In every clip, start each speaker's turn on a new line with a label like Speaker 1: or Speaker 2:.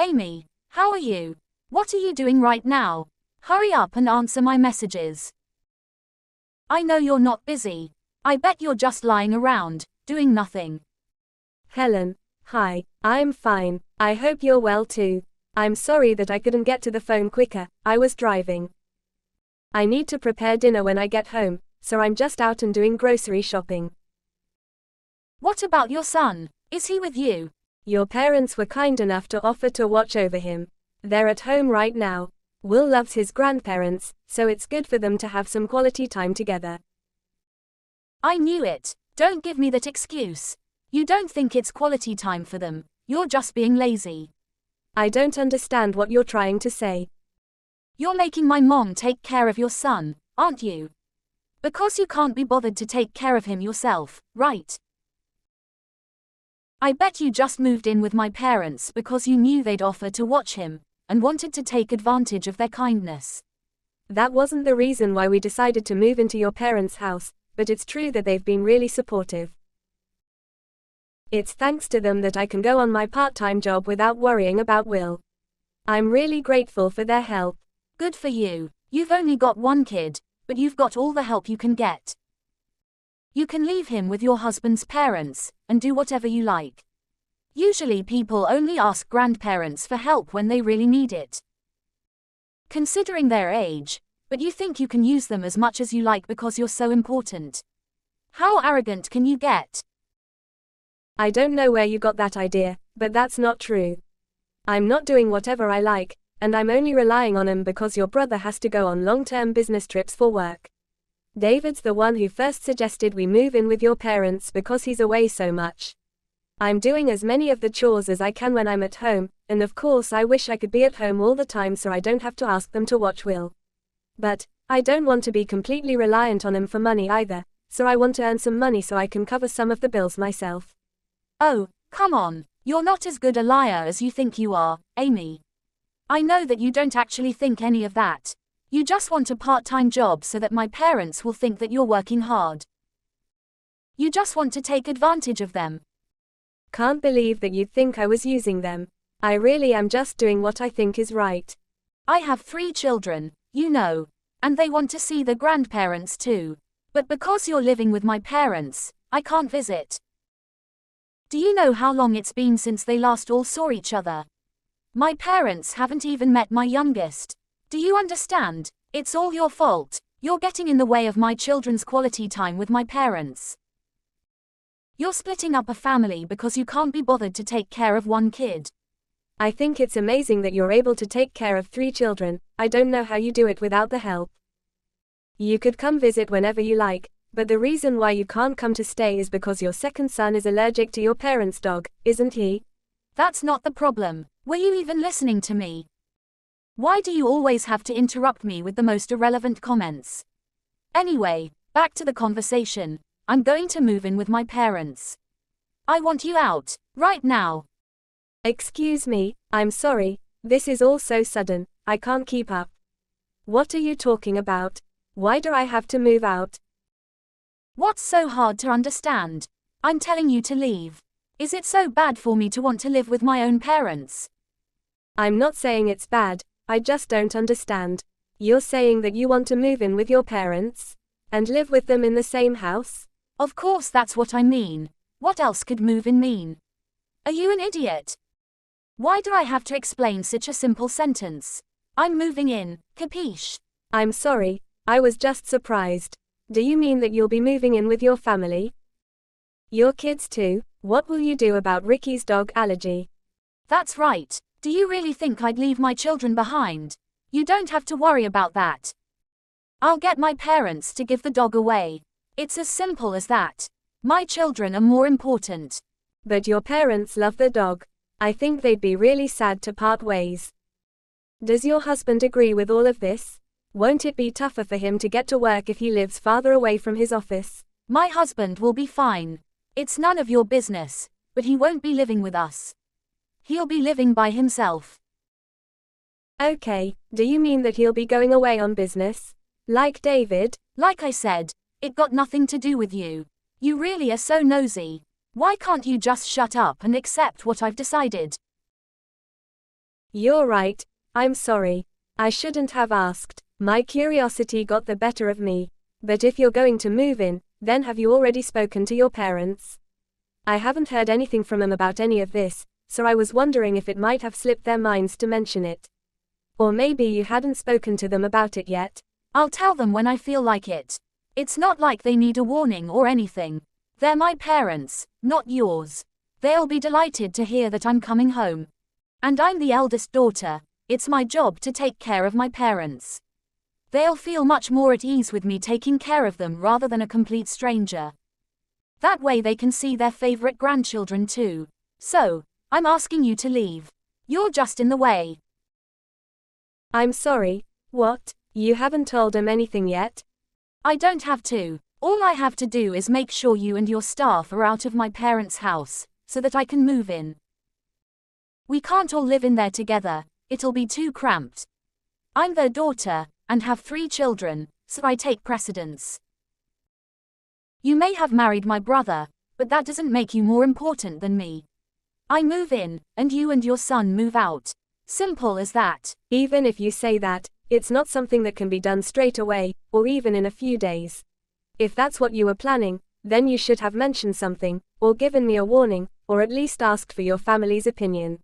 Speaker 1: Amy, how are you? What are you doing right now? Hurry up and answer my messages. I know you're not busy. I bet you're just lying around, doing nothing.
Speaker 2: Helen, hi, I'm fine. I hope you're well too. I'm sorry that I couldn't get to the phone quicker, I was driving. I need to prepare dinner when I get home, so I'm just out and doing grocery shopping.
Speaker 1: What about your son? Is he with you?
Speaker 2: Your parents were kind enough to offer to watch over him. They're at home right now. Will loves his grandparents, so it's good for them to have some quality time together.
Speaker 1: I knew it. Don't give me that excuse. You don't think it's quality time for them. You're just being lazy.
Speaker 2: I don't understand what you're trying to say.
Speaker 1: You're making my mom take care of your son, aren't you? Because you can't be bothered to take care of him yourself, right? I bet you just moved in with my parents because you knew they'd offer to watch him, and wanted to take advantage of their kindness.
Speaker 2: That wasn't the reason why we decided to move into your parents' house, but it's true that they've been really supportive. It's thanks to them that I can go on my part-time job without worrying about Will. I'm really grateful for their help.
Speaker 1: Good for you. You've only got one kid, but you've got all the help you can get. You can leave him with your husband's parents, and do whatever you like. Usually people only ask grandparents for help when they really need it. Considering their age, but you think you can use them as much as you like because you're so important. How arrogant can you get?
Speaker 2: I don't know where you got that idea, but that's not true. I'm not doing whatever I like, and I'm only relying on him because your brother has to go on long-term business trips for work. David's the one who first suggested we move in with your parents because he's away so much. I'm doing as many of the chores as I can when I'm at home, and of course I wish I could be at home all the time so I don't have to ask them to watch Will. But I don't want to be completely reliant on him for money either, so I want to earn some money so I can cover some of the bills myself.
Speaker 1: Oh, come on, you're not as good a liar as you think you are, Amy. I know that you don't actually think any of that. You just want a part-time job so that my parents will think that you're working hard. You just want to take advantage of them.
Speaker 2: Can't believe that you'd think I was using them. I really am just doing what I think is right.
Speaker 1: I have 3 children, you know, and they want to see the grandparents too. But because you're living with my parents, I can't visit. Do you know how long it's been since they last all saw each other? My parents haven't even met my youngest. Do you understand? It's all your fault. You're getting in the way of my children's quality time with my parents. You're splitting up a family because you can't be bothered to take care of one kid.
Speaker 2: I think it's amazing that you're able to take care of 3 children. I don't know how you do it without the help. You could come visit whenever you like, but the reason why you can't come to stay is because your second son is allergic to your parents' dog, isn't he?
Speaker 1: That's not the problem. Were you even listening to me? Why do you always have to interrupt me with the most irrelevant comments? Anyway, back to the conversation. I'm going to move in with my parents. I want you out, right now.
Speaker 2: Excuse me, I'm sorry, this is all so sudden, I can't keep up. What are you talking about? Why do I have to move out?
Speaker 1: What's so hard to understand? I'm telling you to leave. Is it so bad for me to want to live with my own parents?
Speaker 2: I'm not saying it's bad, I just don't understand. You're saying that you want to move in with your parents? And live with them in the same house?
Speaker 1: Of course that's what I mean. What else could move in mean? Are you an idiot? Why do I have to explain such a simple sentence? I'm moving in, capiche?
Speaker 2: I'm sorry, I was just surprised. Do you mean that you'll be moving in with your family? Your kids too? What will you do about Ricky's dog allergy?
Speaker 1: That's right. Do you really think I'd leave my children behind? You don't have to worry about that. I'll get my parents to give the dog away. It's as simple as that. My children are more important.
Speaker 2: But your parents love the dog. I think they'd be really sad to part ways. Does your husband agree with all of this? Won't it be tougher for him to get to work if he lives farther away from his office?
Speaker 1: My husband will be fine. It's none of your business, but he won't be living with us. He'll be living by himself.
Speaker 2: Okay, do you mean that he'll be going away on business? Like David?
Speaker 1: Like I said, it got nothing to do with you. You really are so nosy. Why can't you just shut up and accept what I've decided?
Speaker 2: You're right, I'm sorry. I shouldn't have asked. My curiosity got the better of me. But if you're going to move in, then have you already spoken to your parents? I haven't heard anything from them about any of this, so I was wondering if it might have slipped their minds to mention it. Or maybe you hadn't spoken to them about it yet.
Speaker 1: I'll tell them when I feel like it. It's not like they need a warning or anything. They're my parents, not yours. They'll be delighted to hear that I'm coming home. And I'm the eldest daughter. It's my job to take care of my parents. They'll feel much more at ease with me taking care of them rather than a complete stranger. That way they can see their favorite grandchildren too. So, I'm asking you to leave. You're just in the way.
Speaker 2: I'm sorry, what? You haven't told them anything yet?
Speaker 1: I don't have to. All I have to do is make sure you and your staff are out of my parents' house, so that I can move in. We can't all live in there together, it'll be too cramped. I'm their daughter, and have 3 children, so I take precedence. You may have married my brother, but that doesn't make you more important than me. I move in, and you and your son move out. Simple as that.
Speaker 2: Even if you say that, it's not something that can be done straight away, or even in a few days. If that's what you were planning, then you should have mentioned something, or given me a warning, or at least asked for your family's opinion.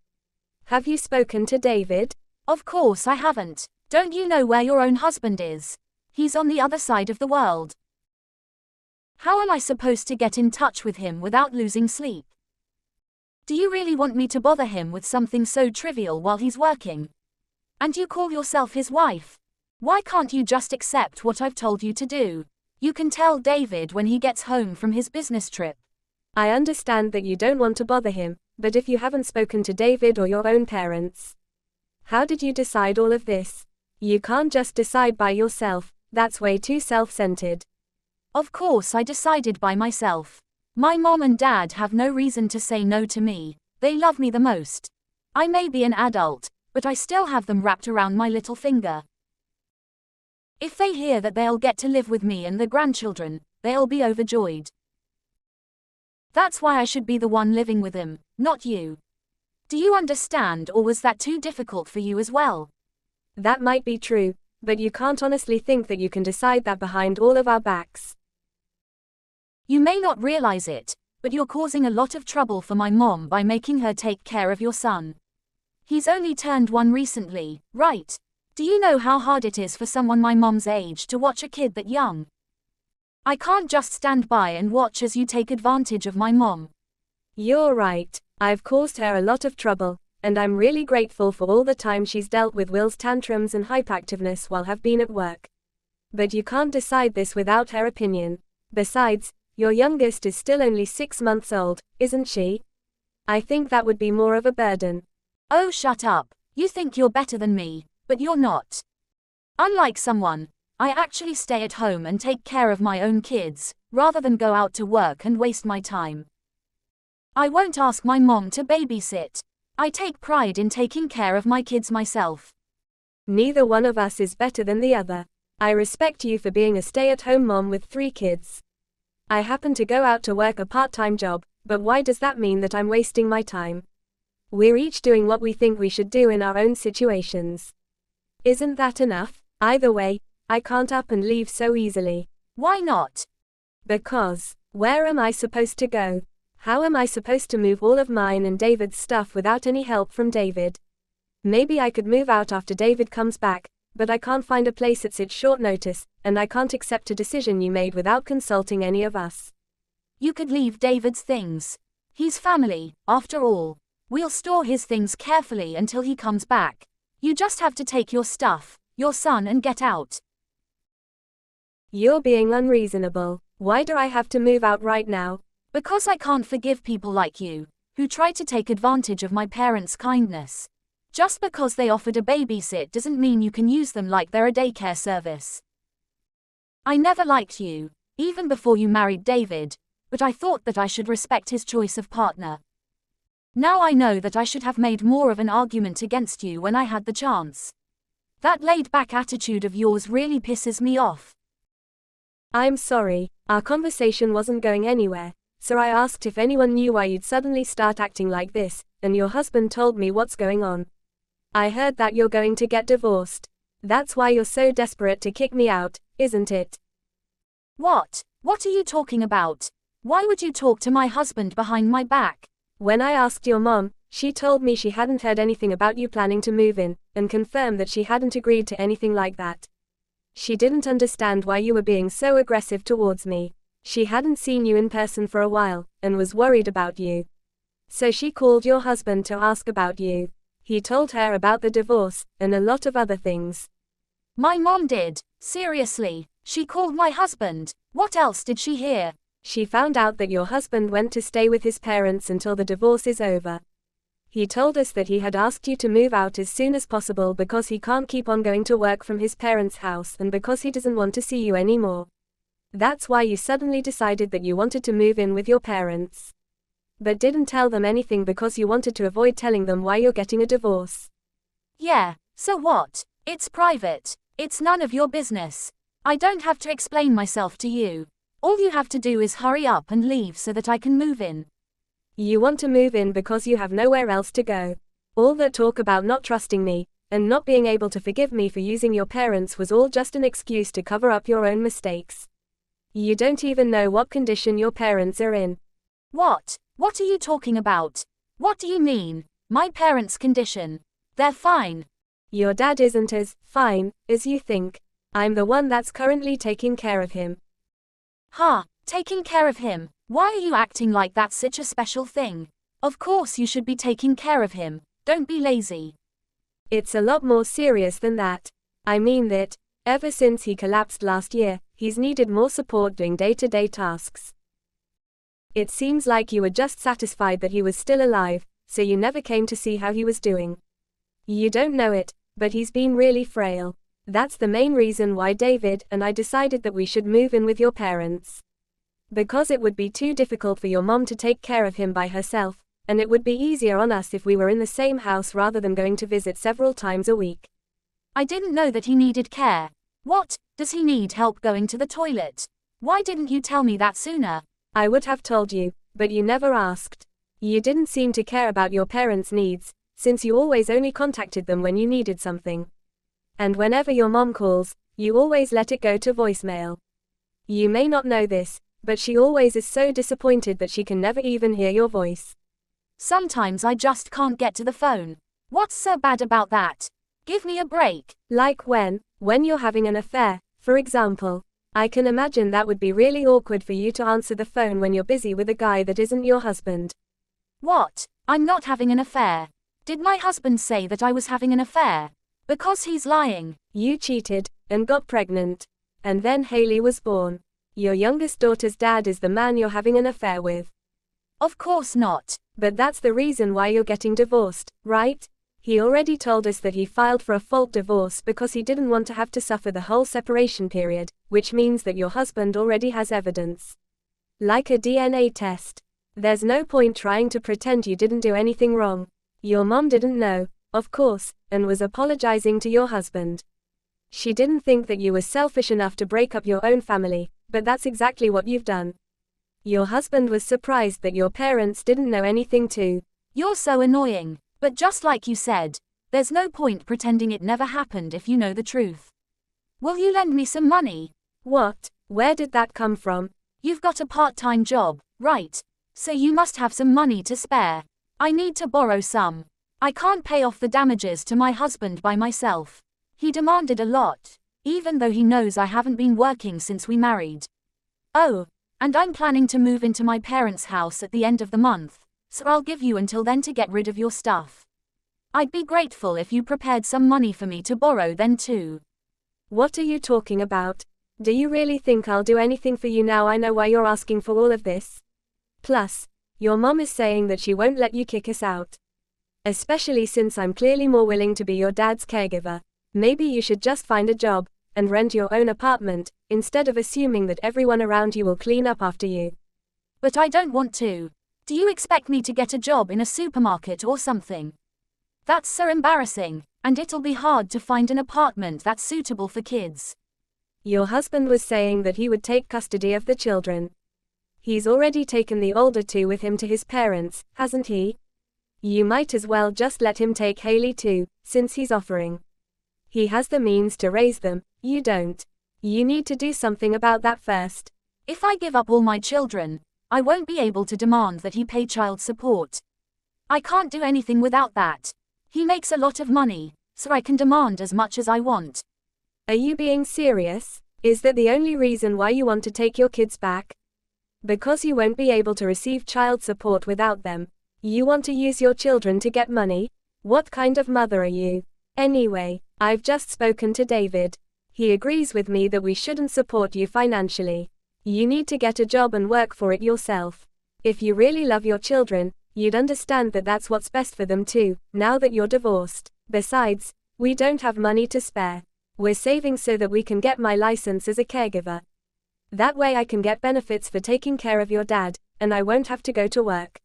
Speaker 2: Have you spoken to David?
Speaker 1: Of course I haven't. Don't you know where your own husband is? He's on the other side of the world. How am I supposed to get in touch with him without losing sleep? Do you really want me to bother him with something so trivial while he's working? And you call yourself his wife? Why can't you just accept what I've told you to do? You can tell David when he gets home from his business trip.
Speaker 2: I understand that you don't want to bother him, but if you haven't spoken to David or your own parents, how did you decide all of this? You can't just decide by yourself, that's way too self-centered.
Speaker 1: Of course I decided by myself. My mom and dad have no reason to say no to me, they love me the most. I may be an adult, but I still have them wrapped around my little finger. If they hear that they'll get to live with me and the grandchildren, they'll be overjoyed. That's why I should be the one living with them, not you. Do you understand, or was that too difficult for you as well?
Speaker 2: That might be true, but you can't honestly think that you can decide that behind all of our backs.
Speaker 1: You may not realize it, but you're causing a lot of trouble for my mom by making her take care of your son. He's only turned 1 recently, right? Do you know how hard it is for someone my mom's age to watch a kid that young? I can't just stand by and watch as you take advantage of my mom.
Speaker 2: You're right, I've caused her a lot of trouble, and I'm really grateful for all the time she's dealt with Will's tantrums and hyperactiveness while I've been at work. But you can't decide this without her opinion. Besides, your youngest is still only 6 months old, isn't she? I think that would be more of a burden.
Speaker 1: Oh, shut up. You think you're better than me, but you're not. Unlike someone, I actually stay at home and take care of my own kids, rather than go out to work and waste my time. I won't ask my mom to babysit. I take pride in taking care of my kids myself.
Speaker 2: Neither one of us is better than the other. I respect you for being a stay-at-home mom with 3 kids. I happen to go out to work a part-time job, but why does that mean that I'm wasting my time? We're each doing what we think we should do in our own situations. Isn't that enough? Either way, I can't up and leave so easily.
Speaker 1: Why not?
Speaker 2: Because, where am I supposed to go? How am I supposed to move all of mine and David's stuff without any help from David? Maybe I could move out after David comes back, but I can't find a place at such short notice, and I can't accept a decision you made without consulting any of us.
Speaker 1: You could leave David's things. He's family, after all. We'll store his things carefully until he comes back. You just have to take your stuff, your son, and get out.
Speaker 2: You're being unreasonable. Why do I have to move out right now?
Speaker 1: Because I can't forgive people like you, who try to take advantage of my parents' kindness. Just because they offered a babysit doesn't mean you can use them like they're a daycare service. I never liked you, even before you married David, but I thought that I should respect his choice of partner. Now I know that I should have made more of an argument against you when I had the chance. That laid-back attitude of yours really pisses me off.
Speaker 2: I'm sorry, our conversation wasn't going anywhere, so I asked if anyone knew why you'd suddenly start acting like this, and your husband told me what's going on. I heard that you're going to get divorced. That's why you're so desperate to kick me out, isn't it?
Speaker 1: What? What are you talking about? Why would you talk to my husband behind my back?
Speaker 2: When I asked your mom, she told me she hadn't heard anything about you planning to move in, and confirmed that she hadn't agreed to anything like that. She didn't understand why you were being so aggressive towards me. She hadn't seen you in person for a while, and was worried about you. So she called your husband to ask about you. He told her about the divorce, and a lot of other things.
Speaker 1: My mom did. Seriously, she called my husband. What else did she hear?
Speaker 2: She found out that your husband went to stay with his parents until the divorce is over. He told us that he had asked you to move out as soon as possible because he can't keep on going to work from his parents' house and because he doesn't want to see you anymore. That's why you suddenly decided that you wanted to move in with your parents. But didn't tell them anything because you wanted to avoid telling them why you're getting a divorce.
Speaker 1: Yeah, so what? It's private. It's none of your business. I don't have to explain myself to you. All you have to do is hurry up and leave so that I can move in.
Speaker 2: You want to move in because you have nowhere else to go. All that talk about not trusting me, and not being able to forgive me for using your parents was all just an excuse to cover up your own mistakes. You don't even know what condition your parents are in.
Speaker 1: What? What are you talking about? What do you mean? My parents' condition? They're fine.
Speaker 2: Your dad isn't as fine as you think. I'm the one that's currently taking care of him.
Speaker 1: Huh, taking care of him? Why are you acting like that's such a special thing? Of course you should be taking care of him. Don't be lazy.
Speaker 2: It's a lot more serious than that. I mean that, ever since he collapsed last year, he's needed more support doing day-to-day tasks. It seems like you were just satisfied that he was still alive, so you never came to see how he was doing. You don't know it, but he's been really frail. That's the main reason why David and I decided that we should move in with your parents. Because it would be too difficult for your mom to take care of him by herself, and it would be easier on us if we were in the same house rather than going to visit several times a week.
Speaker 1: I didn't know that he needed care. What, does he need help going to the toilet? Why didn't you tell me that sooner?
Speaker 2: I would have told you, but you never asked. You didn't seem to care about your parents' needs, since you always only contacted them when you needed something. And whenever your mom calls, you always let it go to voicemail. You may not know this, but she always is so disappointed that she can never even hear your voice.
Speaker 1: Sometimes I just can't get to the phone. What's so bad about that? Give me a break.
Speaker 2: Like when you're having an affair, for example. I can imagine that would be really awkward for you to answer the phone when you're busy with a guy that isn't your husband.
Speaker 1: What? I'm not having an affair. Did my husband say that I was having an affair? Because he's lying.
Speaker 2: You cheated, and got pregnant. And then Haley was born. Your youngest daughter's dad is the man you're having an affair with.
Speaker 1: Of course not.
Speaker 2: But that's the reason why you're getting divorced, right? He already told us that he filed for a fault divorce because he didn't want to have to suffer the whole separation period, which means that your husband already has evidence. Like a DNA test. There's no point trying to pretend you didn't do anything wrong. Your mom didn't know, of course, and was apologizing to your husband. She didn't think that you were selfish enough to break up your own family, but that's exactly what you've done. Your husband was surprised that your parents didn't know anything too.
Speaker 1: You're so annoying. But just like you said, there's no point pretending it never happened if you know the truth. Will you lend me some money?
Speaker 2: What? Where did that come from?
Speaker 1: You've got a part-time job, right? So you must have some money to spare. I need to borrow some. I can't pay off the damages to my husband by myself. He demanded a lot, even though he knows I haven't been working since we married. Oh, and I'm planning to move into my parents' house at the end of the month. So I'll give you until then to get rid of your stuff. I'd be grateful if you prepared some money for me to borrow then too.
Speaker 2: What are you talking about? Do you really think I'll do anything for you now I know why you're asking for all of this? Plus, your mom is saying that she won't let you kick us out. Especially since I'm clearly more willing to be your dad's caregiver. Maybe you should just find a job, and rent your own apartment, instead of assuming that everyone around you will clean up after you.
Speaker 1: But I don't want to. Do you expect me to get a job in a supermarket or something? That's so embarrassing, and it'll be hard to find an apartment that's suitable for kids.
Speaker 2: Your husband was saying that he would take custody of the children. He's already taken the older two with him to his parents, hasn't he? You might as well just let him take Haley too, since he's offering. He has the means to raise them, you don't. You need to do something about that first.
Speaker 1: If I give up all my children, I won't be able to demand that he pay child support. I can't do anything without that. He makes a lot of money, so I can demand as much as I want.
Speaker 2: Are you being serious? Is that the only reason why you want to take your kids back? Because you won't be able to receive child support without them. You want to use your children to get money? What kind of mother are you? Anyway, I've just spoken to David. He agrees with me that we shouldn't support you financially. You need to get a job and work for it yourself. If you really love your children, you'd understand that that's what's best for them too, now that you're divorced. Besides, we don't have money to spare. We're saving so that we can get my license as a caregiver. That way I can get benefits for taking care of your dad, and I won't have to go to work.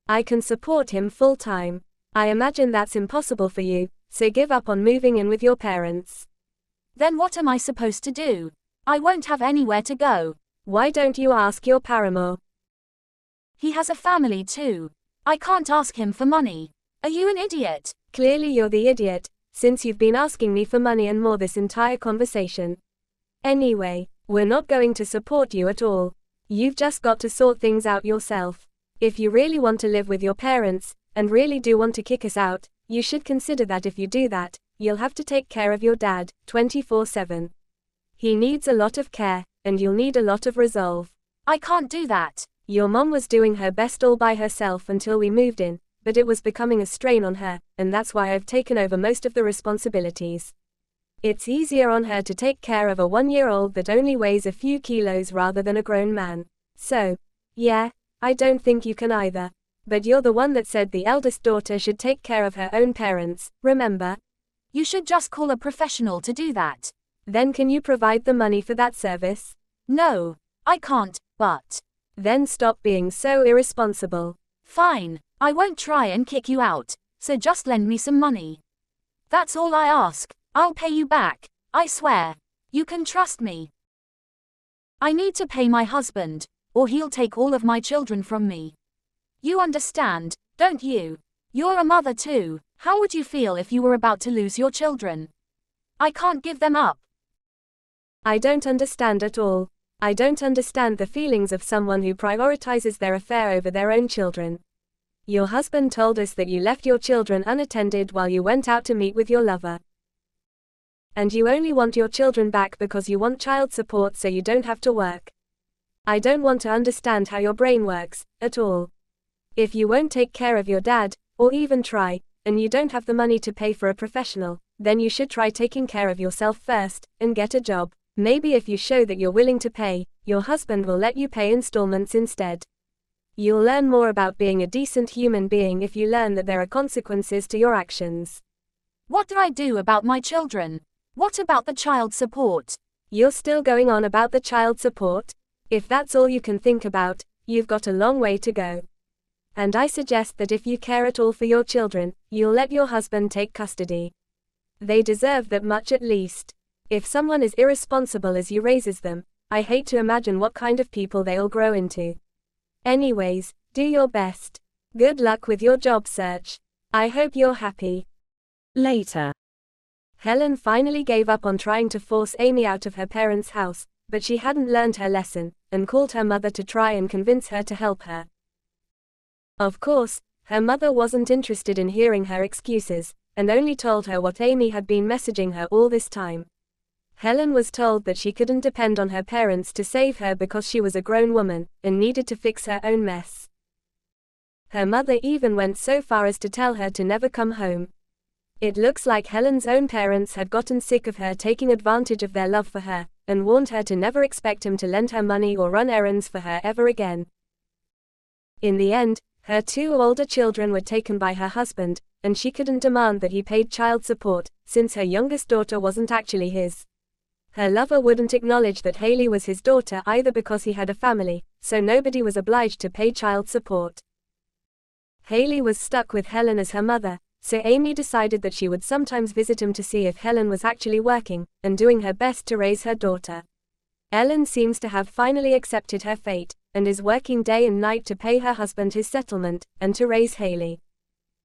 Speaker 2: I can support him full time. I imagine that's impossible for you, so give up on moving in with your parents.
Speaker 1: Then what am I supposed to do? I won't have anywhere to go.
Speaker 2: Why don't you ask your paramour?
Speaker 1: He has a family too. I can't ask him for money. Are you an idiot?
Speaker 2: Clearly you're the idiot, since you've been asking me for money and more this entire conversation. Anyway, we're not going to support you at all. You've just got to sort things out yourself. If you really want to live with your parents, and really do want to kick us out, you should consider that if you do that, you'll have to take care of your dad, 24/7. He needs a lot of care, and you'll need a lot of resolve.
Speaker 1: I can't do that.
Speaker 2: Your mom was doing her best all by herself until we moved in, but it was becoming a strain on her, and that's why I've taken over most of the responsibilities. It's easier on her to take care of a 1-year-old that only weighs a few kilos rather than a grown man. So, yeah, I don't think you can either. But you're the one that said the eldest daughter should take care of her own parents, remember?
Speaker 1: You should just call a professional to do that.
Speaker 2: Then can you provide the money for that service?
Speaker 1: No, I can't, but.
Speaker 2: Then stop being so irresponsible.
Speaker 1: Fine, I won't try and kick you out, so just lend me some money. That's all I ask. I'll pay you back, I swear. You can trust me. I need to pay my husband, or he'll take all of my children from me. You understand, don't you? You're a mother too. How would you feel if you were about to lose your children? I can't give them up.
Speaker 2: I don't understand at all. I don't understand the feelings of someone who prioritizes their affair over their own children. Your husband told us that you left your children unattended while you went out to meet with your lover. And you only want your children back because you want child support so you don't have to work. I don't want to understand how your brain works, at all. If you won't take care of your dad, or even try, and you don't have the money to pay for a professional, then you should try taking care of yourself first, and get a job. Maybe if you show that you're willing to pay, your husband will let you pay installments instead. You'll learn more about being a decent human being if you learn that there are consequences to your actions.
Speaker 1: What do I do about my children? What about the child support?
Speaker 2: You're still going on about the child support? If that's all you can think about, you've got a long way to go. And I suggest that if you care at all for your children, you'll let your husband take custody. They deserve that much at least. If someone as irresponsible as you raises them, I hate to imagine what kind of people they'll grow into. Anyways, do your best. Good luck with your job search. I hope you're happy.
Speaker 3: Later.
Speaker 2: Helen finally gave up on trying to force Amy out of her parents' house, but she hadn't learned her lesson, and called her mother to try and convince her to help her. Of course, her mother wasn't interested in hearing her excuses, and only told her what Amy had been messaging her all this time. Helen was told that she couldn't depend on her parents to save her because she was a grown woman, and needed to fix her own mess. Her mother even went so far as to tell her to never come home. It looks like Helen's own parents had gotten sick of her taking advantage of their love for her, and warned her to never expect him to lend her money or run errands for her ever again. In the end, her 2 older children were taken by her husband, and she couldn't demand that he paid child support, since her youngest daughter wasn't actually his. Her lover wouldn't acknowledge that Haley was his daughter either because he had a family, so nobody was obliged to pay child support. Haley was stuck with Helen as her mother, so Amy decided that she would sometimes visit him to see if Helen was actually working, and doing her best to raise her daughter. Ellen seems to have finally accepted her fate, and is working day and night to pay her husband his settlement, and to raise Haley.